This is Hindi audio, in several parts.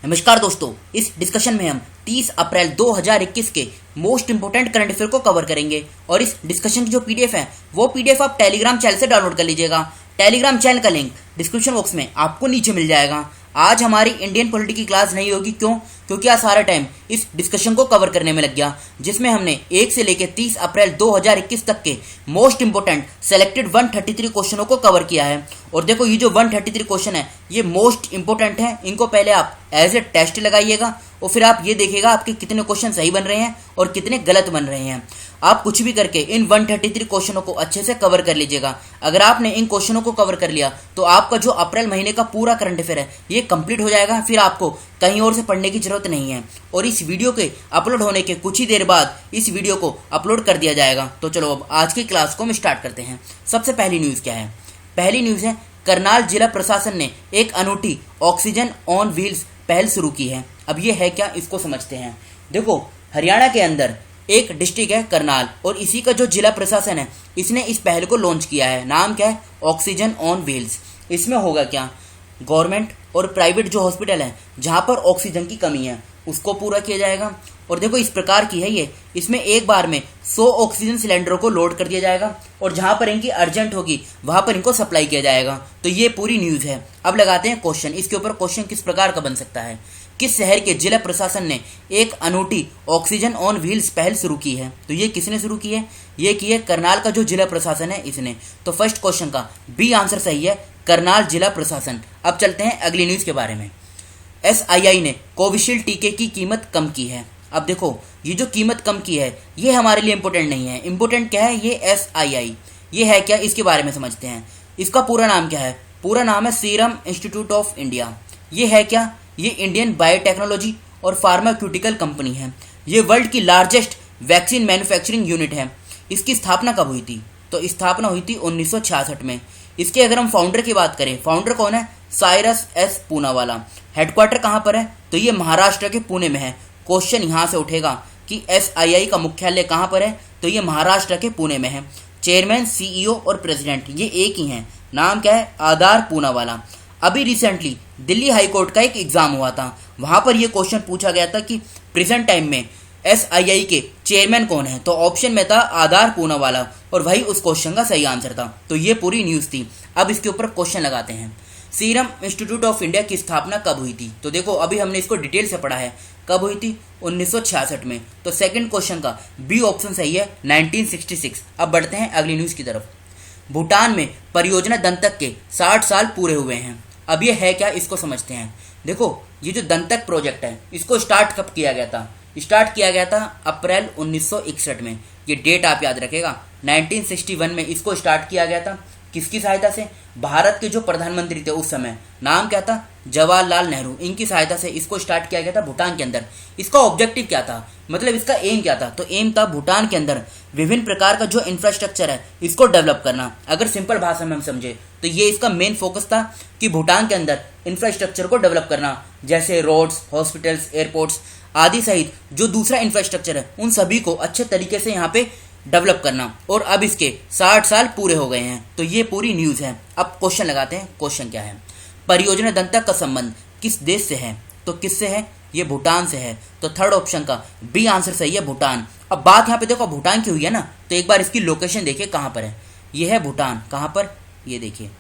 नमस्कार दोस्तों, इस डिस्कशन में हम 30 अप्रैल 2021 के मोस्ट इंपोर्टेंट करंट अफेयर को कवर करेंगे और इस डिस्कशन की जो पीडीएफ है वो पीडीएफ आप टेलीग्राम चैनल से डाउनलोड कर लीजिएगा। टेलीग्राम चैनल का लिंक डिस्क्रिप्शन बॉक्स में आपको नीचे मिल जाएगा। आज हमारी इंडियन पॉलिटी की क्लास नहीं होगी, क्योंकि आज सारा टाइम इस डिस्कशन को कवर करने में लग गया, जिसमें हमने 1 से लेकर 30 अप्रैल 2021 तक के मोस्ट इंपोर्टेंट सेलेक्टेड 133 क्वेश्चनों को कवर किया है। और देखो, ये जो 133 क्वेश्चन है ये मोस्ट इंपोर्टेंट है। इनको पहले आप एज ए टेस्ट लगाइएगा और फिर आप ये देखिएगा आपके कितने क्वेश्चन सही बन रहे हैं और कितने गलत बन रहे हैं। आप कुछ भी करके इन 133 क्वेश्चनों को अच्छे से कवर कर लीजिएगा। अगर आपने इन क्वेश्चनों को कवर कर लिया तो आपका जो अप्रैल महीने का पूरा करंट अफेयर है ये कंप्लीट हो जाएगा। फिर आपको कहीं और से पढ़ने की जरूरत नहीं है और इस वीडियो के अपलोड होने के कुछ ही देर बाद इस वीडियो को अपलोड कर दिया जाएगा। तो चलो अब आज की क्लास को हम स्टार्ट करते हैं। सबसे पहली न्यूज़ क्या है? पहली न्यूज़ है करनाल जिला प्रशासन ने एक अनूठी ऑक्सीजन ऑन व्हील्स पहल शुरू की है। अब ये है क्या, इसको समझते हैं। देखो, हरियाणा के अंदर एक डिस्ट्रिक्ट है करनाल और इसी का जो जिला प्रशासन है इसने इस पहल को लॉन्च किया है। नाम क्या है? Oxygen on wheels. इसमें होगा क्या, गवर्नमेंट और प्राइवेट जो हॉस्पिटल है जहां पर ऑक्सीजन की कमी है उसको पूरा किया जाएगा। और देखो, इस प्रकार की है ये। इसमें एक बार में 100 ऑक्सीजन सिलेंडरों को लोड कर दिया जाएगा और जहां पर इनकी अर्जेंट होगी वहां पर इनको सप्लाई किया जाएगा। तो ये पूरी न्यूज़ है। अब लगाते हैं क्वेश्चन। इसके ऊपर क्वेश्चन किस प्रकार का बन सकता है? किस शहर के जिला प्रशासन ने एक अनूठी ऑक्सीजन ऑन व्हील्स पहल शुरू की है? तो ये किसने शुरू की है? ये की है करनाल का जो जिला प्रशासन है इसने। तो फर्स्ट क्वेश्चन का बी आंसर सही है, करनाल जिला प्रशासन। अब चलते हैं अगली न्यूज़ के बारे में। SII ने कोविशील्ड टीके की कीमत कम की है। अब देखो, ये जो कीमत कम की है ये हमारे लिए इंपॉर्टेंट नहीं है। इंपॉर्टेंट क्या है? ये SII। ये है क्या, इसके बारे में समझते हैं। इसका पूरा नाम क्या है? पूरा नाम है सीरम इंस्टीट्यूट ऑफ इंडिया। ये है क्या? ये इंडियन बायोटेक्नोलॉजी और फार्मास्यूटिकल कंपनी है। ये वर्ल्ड की लार्जेस्ट वैक्सीन मैन्युफैक्चरिंग यूनिट है। इसकी स्थापना कब हुई थी? तो स्थापना हुई थी 1966 में। इसके अगर हम फाउंडर की बात करें, फाउंडर कौन है? Cyrus S Poonawalla. हेडक्वार्टर कहाँ पर है? तो ये महाराष्ट्र के पुणे में है। क्वेश्चन यहाँ से उठेगा कि SII का मुख्यालय कहाँ पर है? तो ये महाराष्ट्र के पुणे में है। चेयरमैन, CEO और प्रेसिडेंट ये एक ही हैं। नाम क्या है? आधार पूनावाला। अभी रिसेंटली दिल्ली हाई कोर्ट का एक एग्जाम हुआ था, वहां पर यह क्वेश्चन पूछा गया था कि प्रेजेंट टाइम में SII के चेयरमैन कौन है? तो ऑप्शन में था आधार पूनावाला और वही उस क्वेश्चन का सही आंसर था। तो ये पूरी न्यूज़ थी। अब इसके ऊपर क्वेश्चन लगाते हैं। सीरम इंस्टीट्यूट ऑफ इंडिया की स्थापना कब हुई थी? तो देखो, अभी हमने इसको डिटेल से पढ़ा है। कब हुई थी? 1966 में। तो सेकंड क्वेश्चन का बी ऑप्शन सही है, 1966। अब बढ़ते हैं अगली न्यूज़ की तरफ। भूटान में परियोजना दंतक के 60 साल पूरे हुए हैं। अब ये है क्या, इसको समझते हैं। देखो, ये जो दंतक प्रोजेक्ट है इसको स्टार्ट कब किया गया था? स्टार्ट किया गया था अप्रैल 1961 में। ये डेट आप याद रखेगा। 1961 में इसको स्टार्ट किया गया था। किसकी सहायता से? भारत के जो प्रधानमंत्री थे उस समय, नाम क्या था? जवाहरलाल नेहरू। इनकी सहायता से इसको स्टार्ट किया गया था भूटान के अंदर। इसका ऑब्जेक्टिव क्या था, मतलब इसका एम क्या था? तो एम था भूटान के अंदर विभिन्न प्रकार का जो इंफ्रास्ट्रक्चर है इसको डेवलप करना। अगर सिंपल भाषा में हम समझे तो ये इसका मेन फोकस था कि भूटान के अंदर इंफ्रास्ट्रक्चर को डेवलप करना, जैसे रोड्स, हॉस्पिटल्स, एयरपोर्ट्स आदि सहित जो दूसरा इंफ्रास्ट्रक्चर है उन सभी को अच्छे तरीके से यहाँ पे डेवलप करना। और अब इसके 60 साल पूरे हो गए हैं। तो ये पूरी न्यूज़ है। अब क्वेश्चन लगाते हैं। क्वेश्चन क्या है? परियोजना दंतक का संबंध किस देश से है? तो किससे है? ये भूटान से है। तो थर्ड ऑप्शन का बी आंसर सही है, भूटान। अब बात यहाँ पे देखो भूटान की हुई है ना, तो एक बार इसकी लोकेशन देखिए कहाँ पर है। ये है भूटान। कहाँ पर? ये देखिए।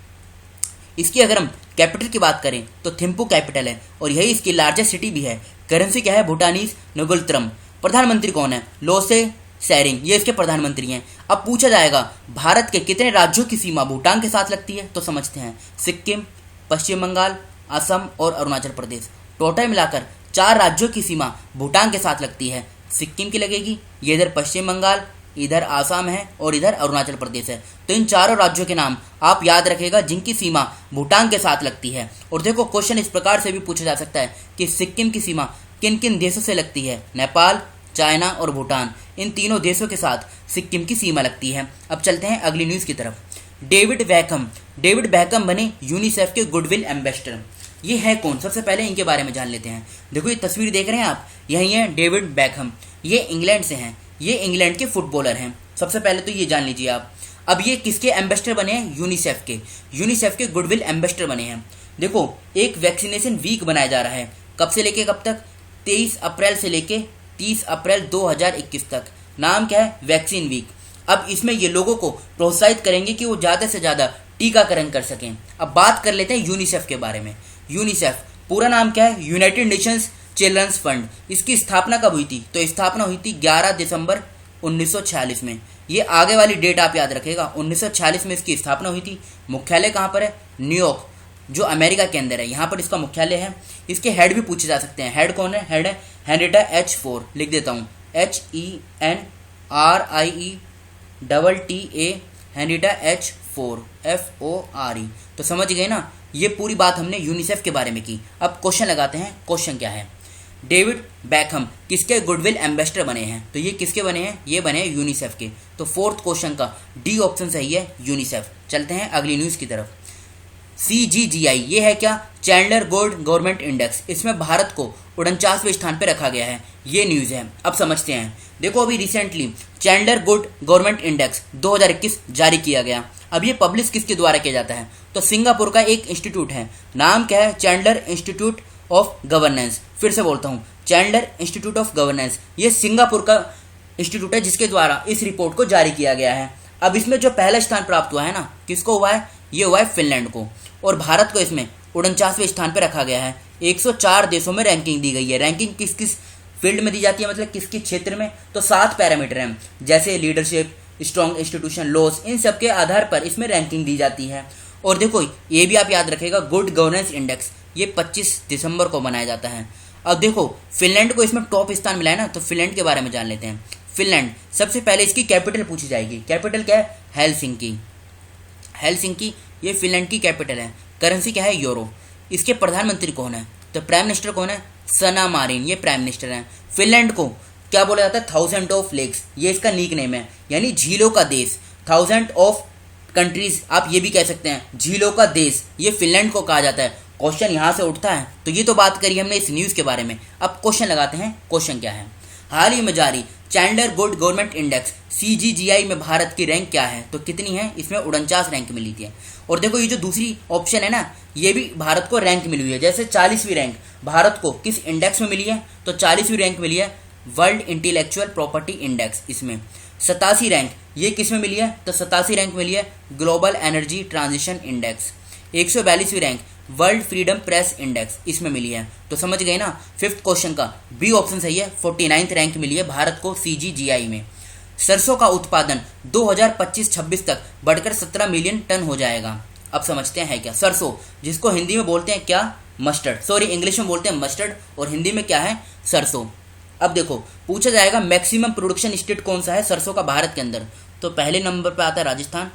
इसकी अगर हम कैपिटल की बात करें तो थिम्पू कैपिटल है और यही इसकी लार्जेस्ट सिटी भी है। करेंसी क्या है? भूटानीज नोगुलत्रम। प्रधानमंत्री कौन है? लोसे शेरिंग, ये इसके प्रधानमंत्री हैं। अब पूछा जाएगा भारत के कितने राज्यों की सीमा भूटान के साथ लगती है? तो समझते हैं। सिक्किम, पश्चिम बंगाल, असम और अरुणाचल प्रदेश। टोटल मिलाकर 4 राज्यों की सीमा भूटान के साथ लगती है। सिक्किम की लगेगी, ये इधर पश्चिम बंगाल, इधर आसाम है और इधर अरुणाचल प्रदेश है। तो इन चारों राज्यों के नाम आप याद रखेगा जिनकी सीमा भूटान के साथ लगती है। और देखो, क्वेश्चन इस प्रकार से भी पूछा जा सकता है कि सिक्किम की सीमा किन किन देशों से लगती है? नेपाल, चाइना और भूटान। इन तीनों देशों के साथ सिक्किम की सीमा लगती है। अब चलते हैं अगली न्यूज़ की तरफ। डेविड बैकहम बने यूनिसेफ के गुडविल एम्बेसडर। ये है कौन? सबसे पहले इनके बारे में जान लेते हैं। देखो, ये तस्वीर देख रहे हैं आप, यही है डेविड बैकहम। ये इंग्लैंड से हैं। ये इंग्लैंड के फुटबॉलर हैं। सबसे पहले तो ये जान लीजिए आप। अब ये किसके एम्बेसडर बने हैं? यूनिसेफ के गुडविल एम्बेसडर बने हैं। देखो, एक वैक्सीनेशन वीक बनाया जा रहा है कब से लेके कब तक? 23 अप्रैल से लेके 30 अप्रैल 2021 तक। नाम क्या है? Vaccine week. अब इसमें ये लोगों को प्रोत्साहित करेंगे कि वो ज़्यादा से ज़्यादा टीकाकरण कर सकें। अब बात कर लेते हैं यूनिसेफ के बारे में। यूनिसेफ पूरा नाम क्या है? United Nations Children's Fund. इसकी स्थापना कब हुई थी? तो स्थापना हुई थी 11 दिसंबर 1946 में। ये आगे वाली डेट आप याद रखेगा, 1946 में इसकी स्थापना हुई थी। मुख्यालय कहाँ पर है? न्यूयॉर्क, जो अमेरिका के अंदर है, यहाँ पर इसका मुख्यालय है। इसके हेड भी पूछे जा सकते हैं। हेड कौन है? हेड है हेनरिटा H4, लिख देता हूँ HENRIETTA, हेनरिटा H4 FORE। तो समझ गए ना, ये पूरी बात हमने यूनिसेफ के बारे में की। अब क्वेश्चन लगाते हैं। क्वेश्चन क्या है? डेविड बैकहम किसके गुडविल एम्बेसडर बने हैं? तो ये किसके बने हैं? ये बने हैं यूनिसेफ के। तो फोर्थ क्वेश्चन का डी ऑप्शन सही है, यूनिसेफ। चलते हैं अगली न्यूज़ की तरफ। CGGI ये है क्या? Chandler good government index. इसमें भारत को 49वें स्थान पर रखा गया है। ये न्यूज़ है। अब समझते हैं। देखो, अभी recently Chandler good government index 2021 जारी किया गया। अब ये पब्लिश किसके द्वारा किया जाता है? तो सिंगापुर का एक इंस्टीट्यूट है। नाम क्या है? Chandler institute of governance. फिर से बोलता हूँ, चैंडलर इंस्टीट्यूट ऑफ गवर्नेंस। ये सिंगापुर का इंस्टीट्यूट है जिसके द्वारा इस रिपोर्ट को जारी किया गया है। अब इसमें जो पहला स्थान प्राप्त हुआ है ना, किसको हुआ है? ये हुआ है फिनलैंड को। और भारत को इसमें 49वें स्थान पर रखा गया है। 104 देशों में रैंकिंग दी गई है। रैंकिंग किस किस फील्ड में दी जाती है, मतलब किस किस क्षेत्र में? तो 7 पैरामीटर हैं, जैसे लीडरशिप, स्ट्रॉन्ग इंस्टीट्यूशन, लॉस, इन सब के आधार पर इसमें रैंकिंग दी जाती है। और देखो, ये भी आप याद रखेगा, गुड गवर्नेंस इंडेक्स ये 25 दिसंबर को बनाया जाता है। अब देखो, फिनलैंड को इसमें टॉप स्थान मिला है ना, तो फिनलैंड के बारे में जान लेते हैं। फिनलैंड, सबसे पहले इसकी कैपिटल पूछी जाएगी। कैपिटल क्या है? हेलसिंकी। हेलसिंकी ये फिनलैंड की कैपिटल है। करेंसी क्या है? यूरो। इसके प्रधानमंत्री कौन है? तो प्राइम मिनिस्टर कौन है? सना मारिन, ये प्राइम मिनिस्टर हैं। फिनलैंड को क्या बोला जाता है? 1000 ऑफ लेक्स, ये इसका नीक नेम है, यानी झीलों का देश। 1000 ऑफ कंट्रीज, आप ये भी कह सकते हैं, झीलों का देश, ये फिनलैंड को कहा जाता है। क्वेश्चन यहाँ से उठता है। तो ये तो बात करी हमने इस न्यूज़ के बारे में। अब क्वेश्चन लगाते हैं। क्वेश्चन क्या है? हाल ही में जारी Chandler good government index CGGI में भारत की रैंक क्या है? तो कितनी है? इसमें 49 रैंक मिली थी। और देखो, ये जो दूसरी ऑप्शन है ना, ये भी भारत को रैंक मिली हुई है। जैसे 40वीं रैंक भारत को किस इंडेक्स में मिली है? तो 40वीं रैंक मिली है वर्ल्ड इंटेलेक्चुअल प्रॉपर्टी इंडेक्स। इसमें 87 रैंक ये किस में मिली है? तो 87 रैंक मिली है ग्लोबल एनर्जी ट्रांजिशन इंडेक्स। 142वीं rank world freedom press index, इसमें मिली है। तो समझ गए ना, फिफ्थ क्वेश्चन का बी ऑप्शन सही है। 49th रैंक मिली है भारत को CGGI में। सरसों का उत्पादन 2025-26 तक बढ़कर 17 मिलियन टन हो जाएगा। अब समझते हैं क्या? सरसों, जिसको हिंदी में बोलते हैं क्या? मस्टर्ड। सॉरी, इंग्लिश में बोलते हैं मस्टर्ड और हिंदी में क्या है? सरसों। अब देखो, पूछा जाएगा मैक्सिमम प्रोडक्शन स्टेट कौन सा है सरसों का भारत के अंदर? तो पहले नंबर पर आता है राजस्थान,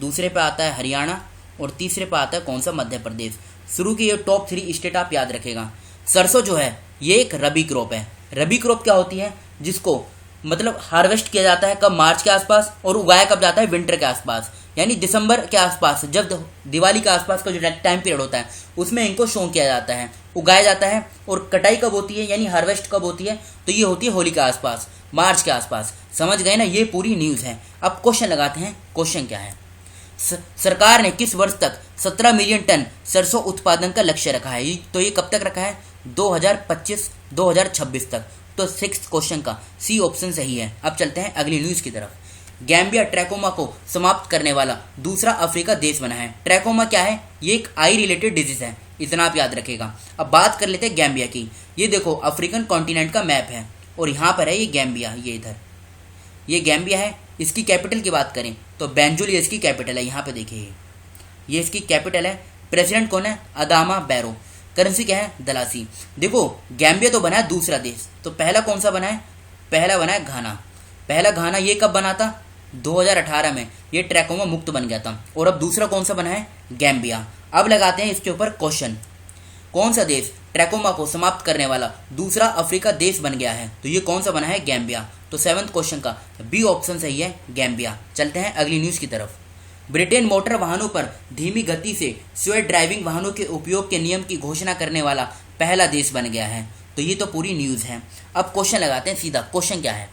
दूसरे पे आता है हरियाणा और तीसरे पे आता है कौन सा? मध्य प्रदेश। शुरू की ये टॉप 3 स्टेट आप याद रखेगा। सरसों जो है ये एक रबी क्रॉप है। रबी क्रॉप क्या होती है? जिसको मतलब हार्वेस्ट किया जाता है कब? मार्च के आसपास, और उगाया कब जाता है? विंटर के आसपास, यानी दिसंबर के आसपास, जब दिवाली के आसपास का जो टाइम पीरियड होता है उसमें इनको शो किया जाता है, उगाया जाता है। और कटाई कब होती है, यानी हार्वेस्ट कब होती है? तो ये होती है होली के आसपास, मार्च के आसपास। समझ गए ना, ये पूरी न्यूज़ है। अब क्वेश्चन लगाते हैं। क्वेश्चन क्या है? सरकार ने किस वर्ष तक 17 मिलियन टन सरसों उत्पादन का लक्ष्य रखा है? तो ये कब तक रखा है? 2025-2026 तक। तो 6th क्वेश्चन का सी ऑप्शन सही है। अब चलते हैं अगली न्यूज़ की तरफ। गैम्बिया ट्रैकोमा को समाप्त करने वाला दूसरा अफ्रीका देश बना है। ट्रैकोमा क्या है? ये एक आई रिलेटेड डिजीज है, इतना आप याद रखेगा। अब बात कर लेते हैं गैम्बिया की। ये देखो, अफ्रीकन कॉन्टिनेंट का मैप है और यहाँ पर है ये गैम्बिया, ये इधर ये गैम्बिया है। इसकी कैपिटल की बात करें तो बैंजुल ये इसकी कैपिटल है। यहाँ पे देखिए, ये इसकी कैपिटल है। प्रेसिडेंट कौन है? अदामा बैरो। करेंसी क्या है? दलासी। देखो, गैम्बिया तो बना है दूसरा देश, तो पहला कौन सा बना है? पहला बना है घाना। पहला घाना ये कब बना था? 2018 में ये ट्रैकोमा मुक्त बन गया था। और अब दूसरा कौन सा बना है? गैम्बिया। अब लगाते हैं इसके ऊपर क्वेश्चन। कौन सा देश ट्रैकोमा को समाप्त करने वाला दूसरा अफ्रीका देश बन गया है? तो ये कौन सा बना है? गैम्बिया। तो 7th क्वेश्चन का बी ऑप्शन सही है, गैम्बिया। चलते हैं अगली न्यूज़ की तरफ। ब्रिटेन मोटर वाहनों पर धीमी गति से स्वेट ड्राइविंग वाहनों के उपयोग के नियम की घोषणा करने वाला पहला देश बन गया है। तो ये तो पूरी न्यूज़ है। अब क्वेश्चन लगाते हैं सीधा। क्वेश्चन क्या है?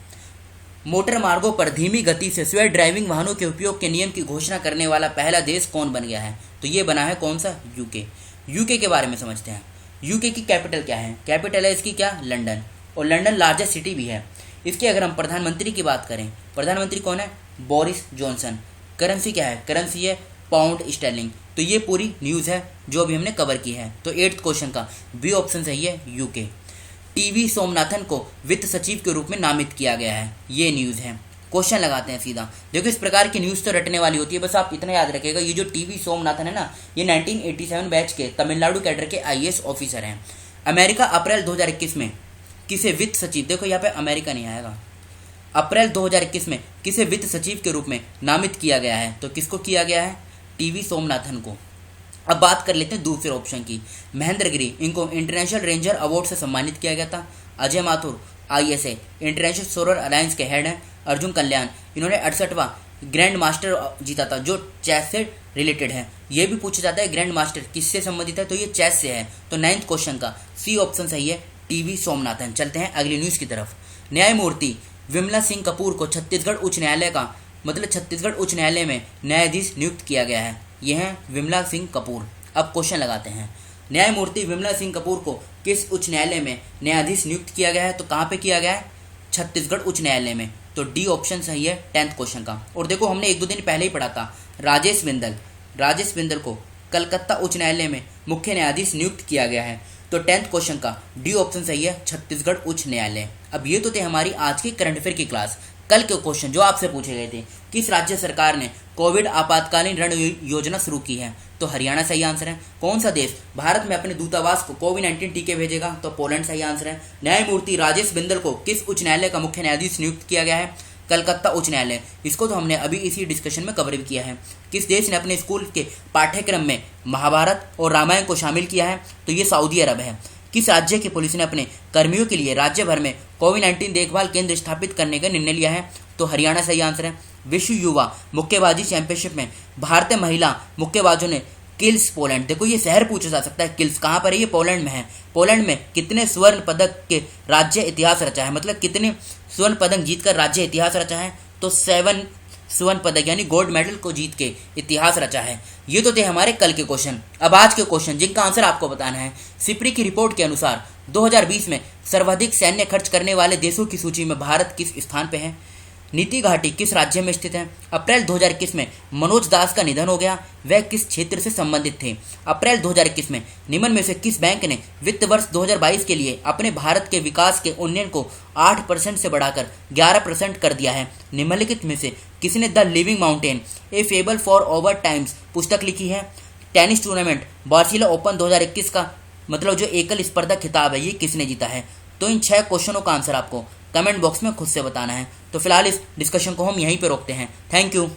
मोटर मार्गों पर धीमी गति से स्वेट ड्राइविंग वाहनों के उपयोग के नियम की घोषणा करने वाला पहला देश कौन बन गया है? तो ये बना है कौन सा? यूके। यूके के बारे में समझते हैं। यूके की कैपिटल क्या है? कैपिटल है इसकी क्या? लंदन। और लंदन लार्जेस्ट सिटी भी है। इसके अगर हम प्रधानमंत्री की बात करें, प्रधानमंत्री कौन है? Boris Johnson. करेंसी क्या है? करेंसी है पाउंड स्टर्लिंग। तो ये पूरी न्यूज़ है जो अभी हमने कवर की है। तो 8th क्वेश्चन का बी ऑप्शन सही है, यूके। टीवी सोमनाथन को वित्त सचिव के रूप में नामित किया गया है, ये न्यूज़ है। क्वेश्चन लगाते हैं सीधा। देखो इस प्रकार की न्यूज़ तो रटने वाली होती है, बस आप इतना याद रखिएगा, ये जो टीवी सोमनाथन है ना, ये 1987 बैच के तमिलनाडु कैडर के IAS ऑफिसर हैं। अमेरिका अप्रैल 2021 में किसे वित्त सचिव, देखो यहाँ पे अमेरिका नहीं आएगा, अप्रैल 2021 में किसे वित्त सचिव के रूप में नामित किया गया है? तो किसको किया गया है? टीवी सोमनाथन को। अब बात कर लेते हैं दूसरे ऑप्शन की। महेंद्र गिरी, इनको इंटरनेशनल रेंजर अवार्ड से सम्मानित किया गया था। Ajay Mathur ISA international solar alliance के हेड हैं। अर्जुन कल्याण, इन्होंने 68वां ग्रैंड मास्टर जीता था जो चेस से रिलेटेड है। ये भी पूछा जाता है ग्रैंड मास्टर किससे संबंधित है? तो ये चेस से है। तो 9th क्वेश्चन का सी ऑप्शन सही है, टीवी सोमनाथन। चलते हैं अगली न्यूज़ की तरफ। न्यायमूर्ति विमला सिंह कपूर को छत्तीसगढ़ उच्च न्यायालय का छत्तीसगढ़ उच्च न्यायालय में न्यायाधीश नियुक्त किया गया है। ये हैं विमला सिंह कपूर। अब क्वेश्चन लगाते हैं, न्यायमूर्ति विमला सिंह कपूर को किस उच्च न्यायालय में न्यायाधीश नियुक्त किया गया है? तो कहाँ पे किया गया है? छत्तीसगढ़ उच्च न्यायालय में। तो डी ऑप्शन सही है 10th क्वेश्चन का। और देखो हमने 1-2 दिन पहले ही पढ़ा था, राजेश बिंदल को कलकत्ता उच्च न्यायालय में मुख्य न्यायाधीश नियुक्त किया गया है। तो 10th क्वेश्चन का डी ऑप्शन सही है, छत्तीसगढ़ उच्च न्यायालय। अब ये तो थे हमारी आज की करंट अफेयर की क्लास। कल के क्वेश्चन जो आपसे पूछे गए थे, किस राज्य सरकार ने कोविड आपातकालीन ऋण योजना शुरू की है? तो हरियाणा सही आंसर है। कौन सा देश भारत में अपने दूतावास को कोविड-19 टीके भेजेगा? तो पोलैंड सही आंसर है। न्यायमूर्ति राजेश बिंदल को किस उच्च न्यायालय का मुख्य न्यायाधीश नियुक्त किया गया है? कलकत्ता उच्च न्यायालय। इसको तो हमने अभी इसी डिस्कशन में कवर भी किया है। किस देश ने अपने स्कूल के पाठ्यक्रम में महाभारत और रामायण को शामिल किया है? तो ये सऊदी अरब है। किस राज्य की पुलिस ने अपने कर्मियों के लिए राज्य भर में कोविड-19 देखभाल केंद्र स्थापित करने का निर्णय लिया है? तो हरियाणा सही आंसर है। विश्व युवा मुक्केबाजी चैंपियनशिप में भारतीय महिला मुक्केबाजों ने किल्स पोलैंड, देखो ये शहर पूछा जा सकता है, किल्स कहाँ पर है? ये पोलैंड में है। पोलैंड में कितने स्वर्ण पदक के राज्य इतिहास रचा है, मतलब कितने स्वर्ण पदक जीतकर राज्य इतिहास रचा है? तो 7 स्वर्ण पदक यानी गोल्ड मेडल को जीत के इतिहास रचा है। ये तो थे हमारे कल के क्वेश्चन। अब आज के क्वेश्चन जिनका आंसर आपको बताना है। सिप्री की रिपोर्ट के अनुसार 2020 में सर्वाधिक सैन्य खर्च करने वाले देशों की सूची में भारत किस स्थान पे है? नीति घाटी किस राज्य में स्थित है? अप्रैल 2021 में मनोज दास का निधन हो गया, वह किस क्षेत्र से संबंधित थे? अप्रैल 2021 में निम्न में से किस बैंक ने वित्त वर्ष 2022 के लिए अपने भारत के विकास के उन्नयन को 8% से बढ़ाकर 11% कर दिया है? निम्नलिखित में से किसने the living mountain A fable for over times पुस्तक लिखी है? टेनिस टूर्नामेंट बार्सिलोना ओपन 2021 का जो एकल स्पर्धा खिताब है ये किसने जीता है? तो इन 6 क्वेश्चनों का आंसर आपको कमेंट बॉक्स में खुद से बताना है। तो फिलहाल इस डिस्कशन को हम यहीं पे रोकते हैं। Thank you.